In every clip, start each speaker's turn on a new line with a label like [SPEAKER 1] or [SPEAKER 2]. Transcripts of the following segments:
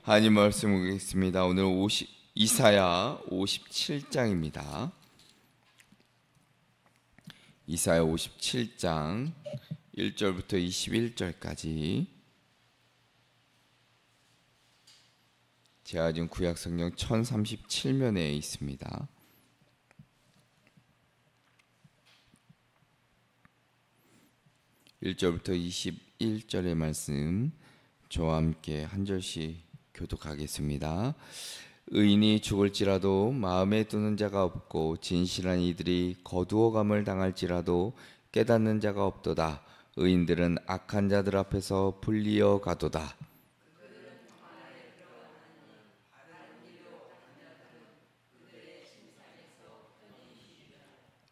[SPEAKER 1] 하나님 말씀 보겠습니다. 오늘 이사야 57장입니다. 이사야 57장 1절부터 21절까지. 제가 지금 구약성경 1037면에 있습니다. (1절부터) 21절의 말씀 저와 함께 한 절씩 교독하겠습니다. 의인이 죽을지라도 마음에 두는 자가 없고 진실한 이들이 거두어감을 당할지라도 깨닫는 자가 없도다. 의인들은 악한 자들 앞에서 불리어 가도다.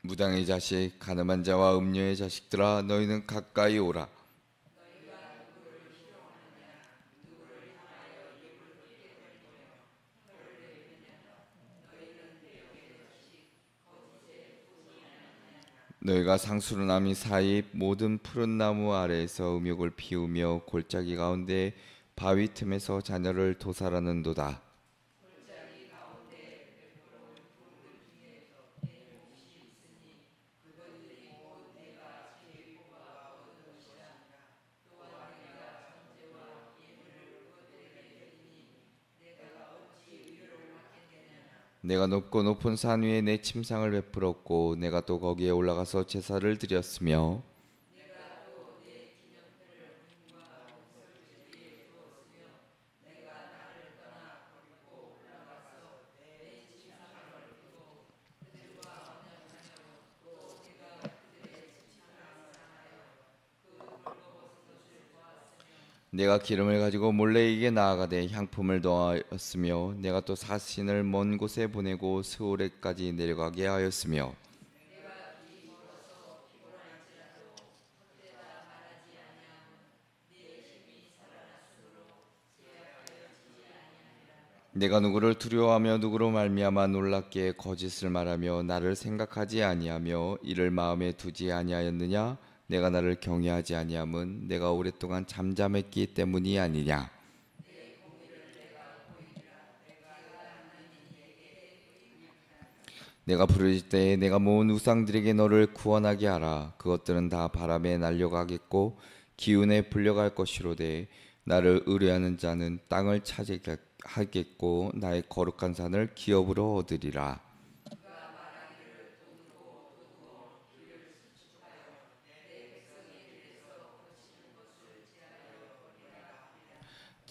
[SPEAKER 1] 무당의 자식, 가늠한 자와 음녀의 자식들아, 너희는 가까이 오라. 너희가 상수르나무 사이 모든 푸른 나무 아래에서 음욕을 피우며 골짜기 가운데 바위 틈에서 자녀를 도살하는도다. 내가 높고 높은 산 위에 내 침상을 베풀었고 내가 또 거기에 올라가서 제사를 드렸으며 내가 기름을 가지고 몰래에게 나아가되 향품을 더하였으며 내가 또 사신을 먼 곳에 보내고 스오레까지 내려가게 하였으며 내가 누구를 두려워하며 누구로 말미암아 놀랍게 거짓을 말하며 나를 생각하지 아니하며 이를 마음에 두지 아니하였느냐? 내가 나를 경외하지 아니함은 내가 오랫동안 잠잠했기 때문이 아니냐. 내가 부르짖을 때에 내가 모은 우상들에게 너를 구원하게 하라. 그것들은 다 바람에 날려가겠고 기운에 불려갈 것이로되 나를 의뢰하는 자는 땅을 차지하겠고 나의 거룩한 산을 기업으로 얻으리라.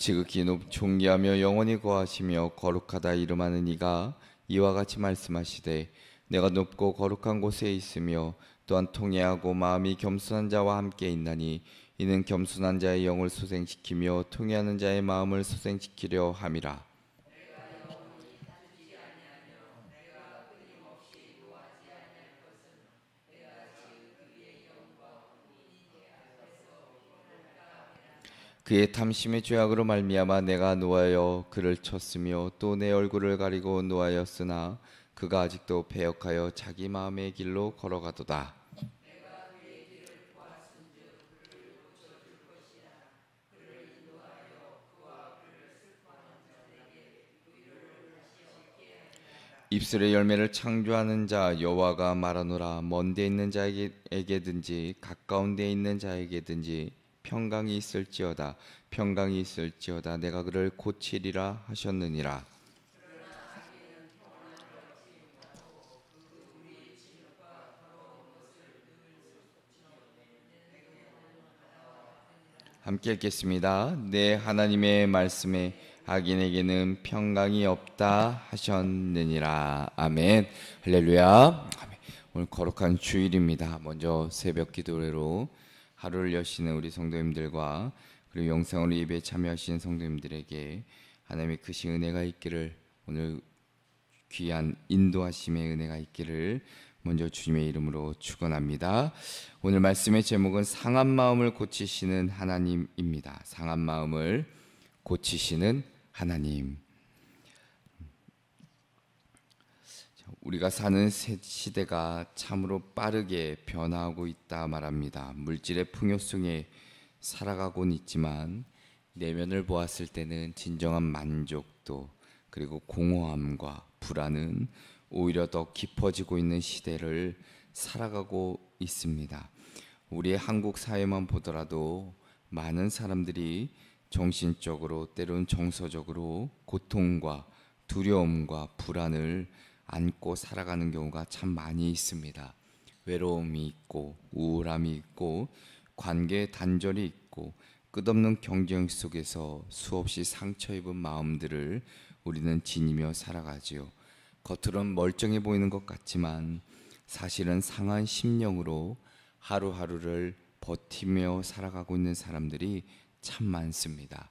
[SPEAKER 1] 지극히 존귀하며 영원히 거하시며 거룩하다 이름하는 이가 이와 같이 말씀하시되 내가 높고 거룩한 곳에 있으며 또한 통회하고 마음이 겸손한 자와 함께 있나니 이는 겸손한 자의 영을 소생시키며 통회하는 자의 마음을 소생시키려 함이라. 그의 탐심의 죄악으로 말미암아 내가 노하여 그를 쳤으며 또 내 얼굴을 가리고 노하였으나 그가 아직도 배역하여 자기 마음의 길로 걸어가도다. 입술의 열매를 창조하는 자 여호와가 말하노라. 먼데 있는 자에게든지 가까운 데 있는 자에게든지 평강이 있을지어다. 평강이 있을지어다. 내가 그를 고치리라 하셨느니라. 함께 읽겠습니다. 내 하나님의 말씀에 악인에게는 평강이 없다 하셨느니라. 아멘. 할렐루야. 아멘. 오늘 거룩한 주일입니다. 먼저 새벽 기도회로 하루를 여시는 우리 성도님들과 그리고 영상으로 예배에 참여하시는 성도님들에게 하나님의 크신 은혜가 있기를, 오늘 귀한 인도하심의 은혜가 있기를 먼저 주님의 이름으로 축원합니다. 오늘 말씀의 제목은 상한 마음을 고치시는 하나님입니다. 상한 마음을 고치시는 하나님. 우리가 사는 시대가 참으로 빠르게 변화하고 있다 말합니다. 물질의 풍요성에 살아가고는 있지만 내면을 보았을 때는 진정한 만족도 그리고 공허함과 불안은 오히려 더 깊어지고 있는 시대를 살아가고 있습니다. 우리의 한국 사회만 보더라도 많은 사람들이 정신적으로 때론 정서적으로 고통과 두려움과 불안을 안고 살아가는 경우가 참 많이 있습니다. 외로움이 있고 우울함이 있고 관계의 단절이 있고 끝없는 경쟁 속에서 수없이 상처 입은 마음들을 우리는 지니며 살아가지요. 겉으론 멀쩡해 보이는 것 같지만 사실은 상한 심령으로 하루하루를 버티며 살아가고 있는 사람들이 참 많습니다.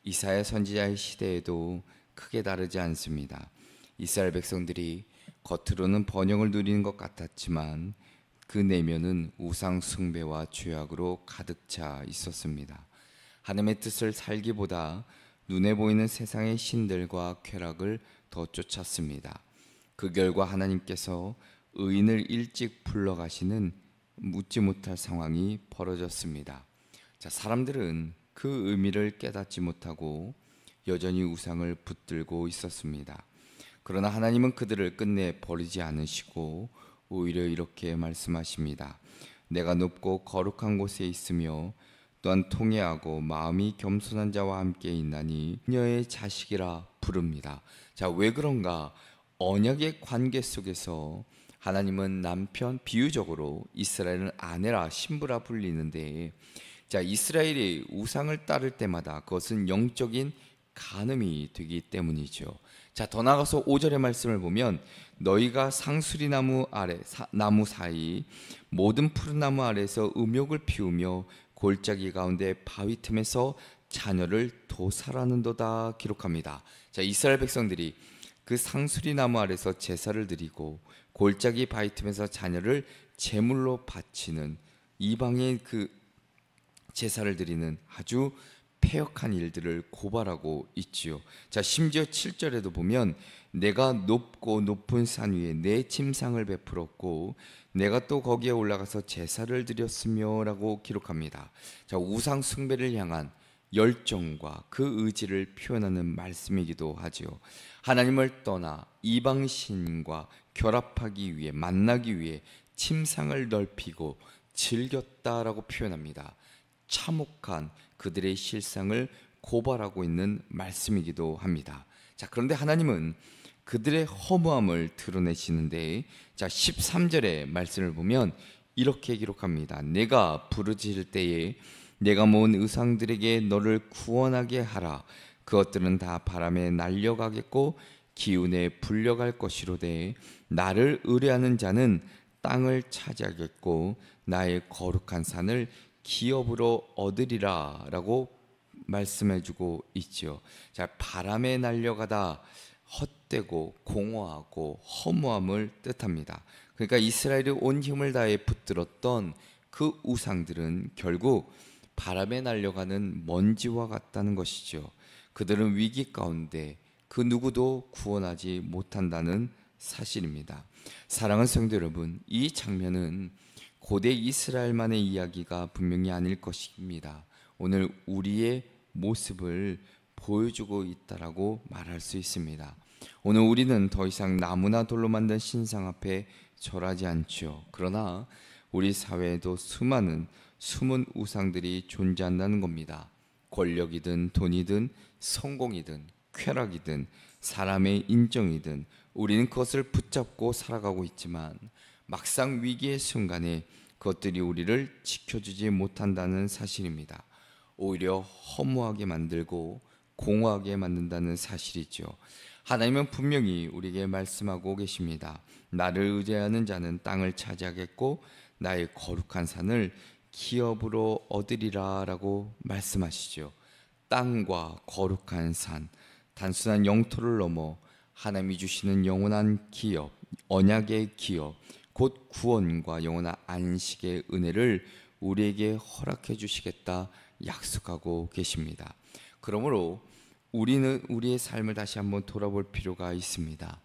[SPEAKER 1] 이사야 선지자의 시대에도 크게 다르지 않습니다. 이스라엘 백성들이 겉으로는 번영을 누리는 것 같았지만 그 내면은 우상 숭배와 죄악으로 가득 차 있었습니다. 하나님의 뜻을 살기보다 눈에 보이는 세상의 신들과 쾌락을 더 쫓았습니다. 그 결과 하나님께서 의인을 일찍 불러가시는 묻지 못할 상황이 벌어졌습니다. 자, 사람들은 그 의미를 깨닫지 못하고 여전히 우상을 붙들고 있었습니다. 그러나 하나님은 그들을 끝내 버리지 않으시고 오히려 이렇게 말씀하십니다. 내가 높고 거룩한 곳에 있으며 또한 통회하고 마음이 겸손한 자와 함께 있나니 그녀의 자식이라 부릅니다. 자, 왜 그런가? 언약의 관계 속에서 하나님은 남편, 비유적으로 이스라엘은 아내라 신부라 불리는데, 자, 이스라엘이 우상을 따를 때마다 그것은 영적인 간음이 되기 때문이죠. 자, 더 나아가서 5절의 말씀을 보면 너희가 상수리 나무 아래 나무 사이 모든 푸른 나무 아래에서 음욕을 피우며 골짜기 가운데 바위 틈에서 자녀를 도살하는도다 기록합니다. 자, 이스라엘 백성들이 그 상수리 나무 아래서 제사를 드리고 골짜기 바위 틈에서 자녀를 제물로 바치는 이방의 그 제사를 드리는 아주 패역한 일들을 고발하고 있지요. 자, 심지어 7절에도 보면 내가 높고 높은 산 위에 내 침상을 베풀었고 내가 또 거기에 올라가서 제사를 드렸으며 라고 기록합니다. 자, 우상 숭배를 향한 열정과 그 의지를 표현하는 말씀이기도 하지요. 하나님을 떠나 이방신과 결합하기 위해 만나기 위해 침상을 넓히고 즐겼다라고 표현합니다. 참혹한 그들의 실상을 고발하고 있는 말씀이기도 합니다. 자, 그런데 하나님은 그들의 허무함을 드러내시는데, 자, 13절의 말씀을 보면 이렇게 기록합니다. 내가 부르짖을 때에 내가 모은 의상들에게 너를 구원하게 하라. 그것들은 다 바람에 날려가겠고 기운에 불려갈 것이로되 나를 의뢰하는 자는 땅을 차지하겠고 나의 거룩한 산을 기업으로 얻으리라 라고 말씀해주고 있죠. 자, 바람에 날려가다 헛되고 공허하고 허무함을 뜻합니다. 그러니까 이스라엘이 온 힘을 다해 붙들었던 그 우상들은 결국 바람에 날려가는 먼지와 같다는 것이죠. 그들은 위기 가운데 그 누구도 구원하지 못한다는 사실입니다. 사랑하는 성도 여러분, 이 장면은 고대 이스라엘만의 이야기가 분명히 아닐 것입니다. 오늘 우리의 모습을 보여주고 있다라고 말할 수 있습니다. 오늘 우리는 더 이상 나무나 돌로 만든 신상 앞에 절하지 않죠. 그러나 우리 사회에도 수많은 숨은 우상들이 존재한다는 겁니다. 권력이든 돈이든 성공이든 쾌락이든 사람의 인정이든 우리는 그것을 붙잡고 살아가고 있지만 막상 위기의 순간에 그것들이 우리를 지켜주지 못한다는 사실입니다. 오히려 허무하게 만들고 공허하게 만든다는 사실이죠. 하나님은 분명히 우리에게 말씀하고 계십니다. 나를 의지하는 자는 땅을 차지하겠고 나의 거룩한 산을 기업으로 얻으리라 라고 말씀하시죠. 땅과 거룩한 산, 단순한 영토를 넘어 하나님이 주시는 영원한 기업, 언약의 기업, 곧 구원과 영원한 안식의 은혜를 우리에게 허락해 주시겠다 약속하고 계십니다. 그러므로 우리는 우리의 삶을 다시 한번 돌아볼 필요가 있습니다.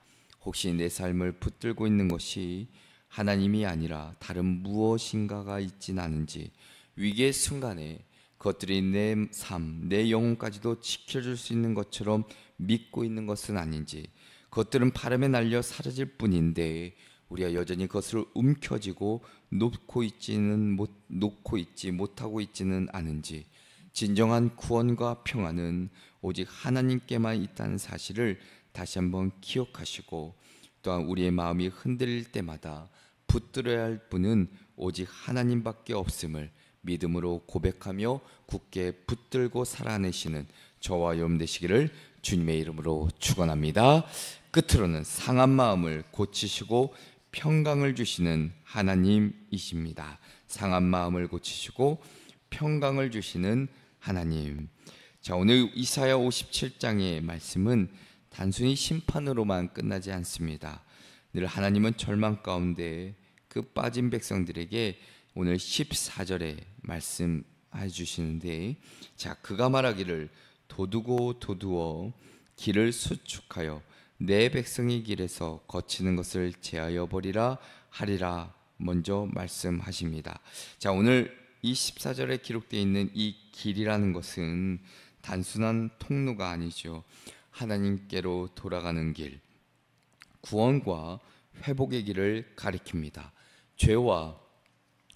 [SPEAKER 1] 혹시 내 삶을 붙들고 있는 것이 하나님이 아니라 다른 무엇인가가 있진 않은지, 위기의 순간에 그것들이 내 삶, 내 영혼까지도 지켜줄 수 있는 것처럼 믿고 있는 것은 아닌지, 그것들은 바람에 날려 사라질 뿐인데 우리가 여전히 그것을 움켜쥐고 놓고 있지 못하고 있지는 않은지, 진정한 구원과 평안은 오직 하나님께만 있다는 사실을 다시 한번 기억하시고, 또한 우리의 마음이 흔들릴 때마다 붙들어야 할 분은 오직 하나님밖에 없음을 믿음으로 고백하며 굳게 붙들고 살아내시는 저와 여러분 되시기를 주님의 이름으로 축원합니다. 끝으로는 상한 마음을 고치시고 평강을 주시는 하나님이십니다. 상한 마음을 고치시고 평강을 주시는 하나님. 자, 오늘 이사야 57장의 말씀은 단순히 심판으로만 끝나지 않습니다. 늘 하나님은 절망 가운데 그 빠진 백성들에게 오늘 14절에 말씀해 주시는데, 자, 그가 말하기를 도두고 도두어 길을 수축하여 내 백성의 길에서 거치는 것을 제하여 버리라 하리라 먼저 말씀하십니다. 자, 오늘 이 14절에 기록되어 있는 이 길이라는 것은 단순한 통로가 아니죠. 하나님께로 돌아가는 길, 구원과 회복의 길을 가리킵니다. 죄와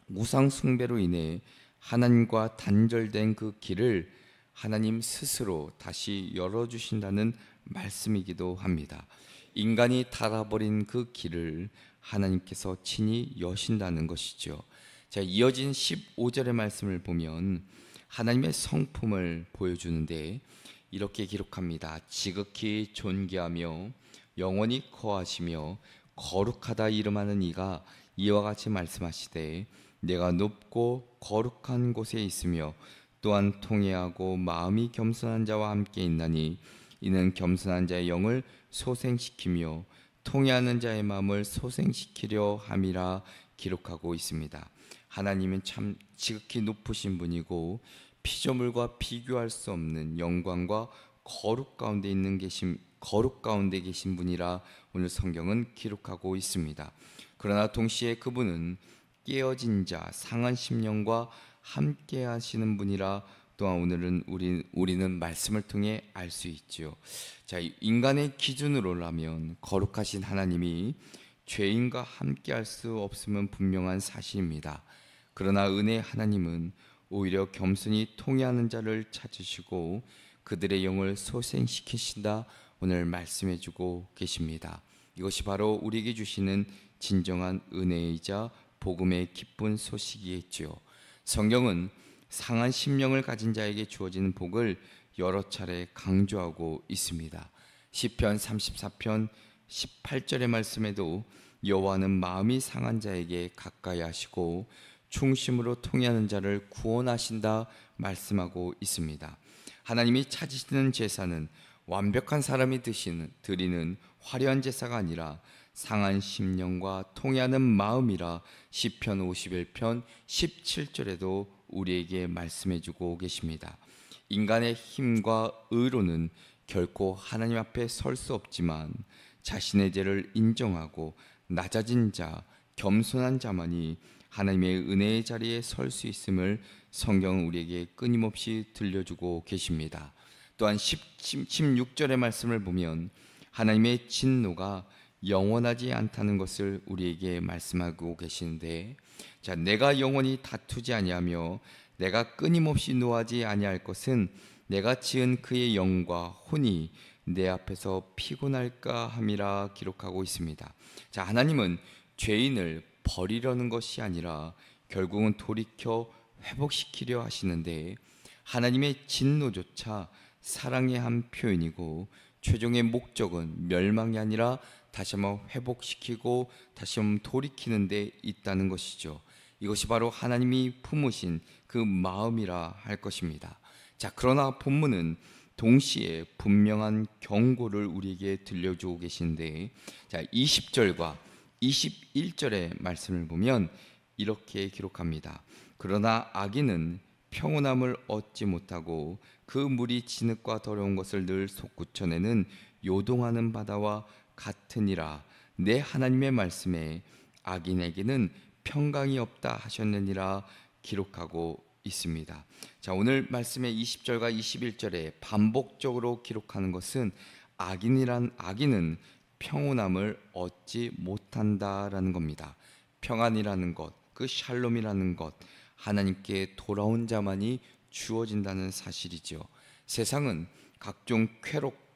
[SPEAKER 1] 우상 숭배로 인해 하나님과 단절된 그 길을 하나님 스스로 다시 열어주신다는 말씀이기도 합니다. 인간이 닫아버린 그 길을 하나님께서 친히 여신다는 것이죠. 자, 이어진 15절의 말씀을 보면 하나님의 성품을 보여주는데 이렇게 기록합니다. 지극히 존귀하며 영원히 거하시며 거룩하다 이름하는 이가 이와 같이 말씀하시되, 내가 높고 거룩한 곳에 있으며 또한 통회하고 마음이 겸손한 자와 함께 있나니 이는 겸손한 자의 영을 소생시키며 통회하는 자의 마음을 소생시키려 함이라 기록하고 있습니다. 하나님은 참 지극히 높으신 분이고 피조물과 비교할 수 없는 영광과 거룩 가운데 계신 분이라 오늘 성경은 기록하고 있습니다. 그러나 동시에 그분은 깨어진 자, 상한 심령과 함께 하시는 분이라 또한 오늘은 우리는 말씀을 통해 알 수 있죠. 자, 인간의 기준으로라면 거룩하신 하나님이 죄인과 함께 할 수 없음은 분명한 사실입니다. 그러나 은혜의 하나님은 오히려 겸손히 통회하는 자를 찾으시고 그들의 영을 소생시키신다 오늘 말씀해 주고 계십니다. 이것이 바로 우리에게 주시는 진정한 은혜이자 복음의 기쁜 소식이겠지요. 성경은 상한 심령을 가진 자에게 주어지는 복을 여러 차례 강조하고 있습니다. 시편 34편 18절의 말씀에도 여호와는 마음이 상한 자에게 가까이 하시고 중심으로 통회하는 자를 구원하신다 말씀하고 있습니다. 하나님이 찾으시는 제사는 완벽한 사람이 드리는 화려한 제사가 아니라 상한 심령과 통회하는 마음이라 시편 51편 17절에도 우리에게 말씀해 주고 계십니다. 인간의 힘과 의로는 결코 하나님 앞에 설 수 없지만 자신의 죄를 인정하고 낮아진 자, 겸손한 자만이 하나님의 은혜의 자리에 설 수 있음을 성경은 우리에게 끊임없이 들려주고 계십니다. 또한 16절의 말씀을 보면 하나님의 진노가 영원하지 않다는 것을 우리에게 말씀하고 계시는데, 자, 내가 영원히 다투지 아니하며 내가 끊임없이 노하지 아니할 것은 내가 지은 그의 영과 혼이 내 앞에서 피곤할까 함이라 기록하고 있습니다. 자, 하나님은 죄인을 버리려는 것이 아니라 결국은 돌이켜 회복시키려 하시는데, 하나님의 진노조차 사랑의 한 표현이고 최종의 목적은 멸망이 아니라 다시 한번 회복시키고 다시 한번 돌이키는 데 있다는 것이죠. 이것이 바로 하나님이 품으신 그 마음이라 할 것입니다. 자, 그러나 본문은 동시에 분명한 경고를 우리에게 들려주고 계신데, 자, 20절과 21절의 말씀을 보면 이렇게 기록합니다. 그러나 악인은 평온함을 얻지 못하고 그 물이 진흙과 더러운 것을 늘 솟구쳐내는 요동하는 바다와 같으니라. 내 하나님의 말씀에 악인에게는 평강이 없다 하셨느니라 기록하고 있습니다. 자, 오늘 말씀의 20절과 21절에 반복적으로 기록하는 것은 악인은 평온함을 얻지 못한다라는 겁니다. 평안이라는 것, 그 샬롬이라는 것, 하나님께 돌아온 자만이 주어진다는 사실이죠. 세상은 각종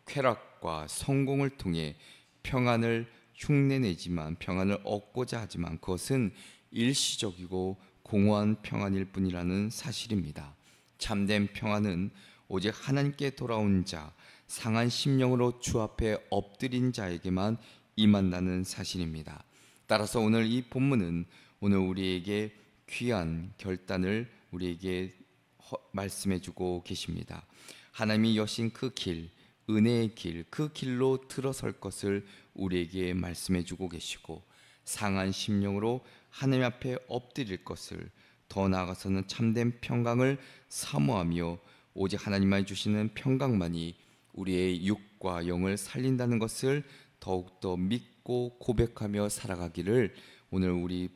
[SPEAKER 1] 쾌락과 성공을 통해 평안을 흉내내지만, 평안을 얻고자 하지만 그것은 일시적이고 공허한 평안일 뿐이라는 사실입니다. 참된 평안은 오직 하나님께 돌아온 자, 상한 심령으로 주 앞에 엎드린 자에게만 임한다는 사실입니다. 따라서 오늘 이 본문은 오늘 우리에게 귀한 결단을 우리에게 말씀해 주고 계십니다. 하나님이 여신 그 길, 은혜의 길, 그 길로 들어설 것을 우리에게 말씀해 주고 계시고, 상한 심령으로 하나님 앞에 엎드릴 것을, 더 나아가서는 참된 평강을 사모하며 오직 하나님만이 주시는 평강만이 우리의 육과 영을 살린다는 것을 더욱더 믿고 고백하며 살아가기를 오늘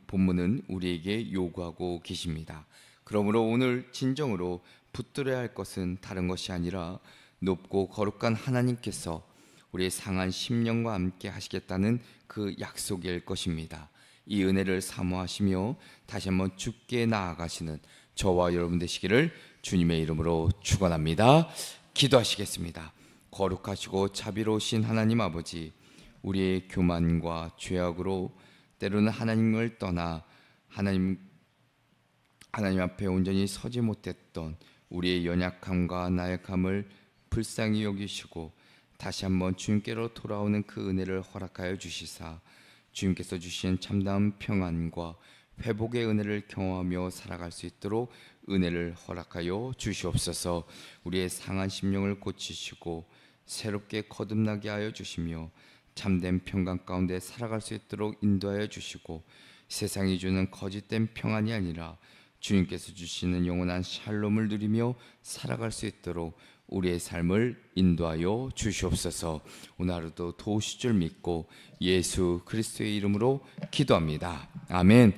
[SPEAKER 1] 본문은 우리에게 요구하고 계십니다. 그러므로 오늘 진정으로 붙들어야 할 것은 다른 것이 아니라 높고 거룩한 하나님께서 우리의 상한 심령과 함께 하시겠다는 그 약속일 것입니다. 이 은혜를 사모하시며 다시 한번 주께 나아가시는 저와 여러분 되시기를 주님의 이름으로 축원합니다. 기도하시겠습니다. 거룩하시고 자비로우신 하나님 아버지, 우리의 교만과 죄악으로 때로는 하나님을 떠나 하나님 앞에 온전히 서지 못했던 우리의 연약함과 나약함을 불쌍히 여기시고 다시 한번 주님께로 돌아오는 그 은혜를 허락하여 주시사 주님께서 주신 참다운 평안과 회복의 은혜를 경험하며 살아갈 수 있도록 은혜를 허락하여 주시옵소서. 우리의 상한 심령을 고치시고 새롭게 거듭나게 하여 주시며 참된 평강 가운데 살아갈 수 있도록 인도하여 주시고, 세상이 주는 거짓된 평안이 아니라 주님께서 주시는 영원한 샬롬을 누리며 살아갈 수 있도록 우리의 삶을 인도하여 주시옵소서. 오늘 하루도 도우실 줄 믿고 예수 그리스도의 이름으로 기도합니다. 아멘.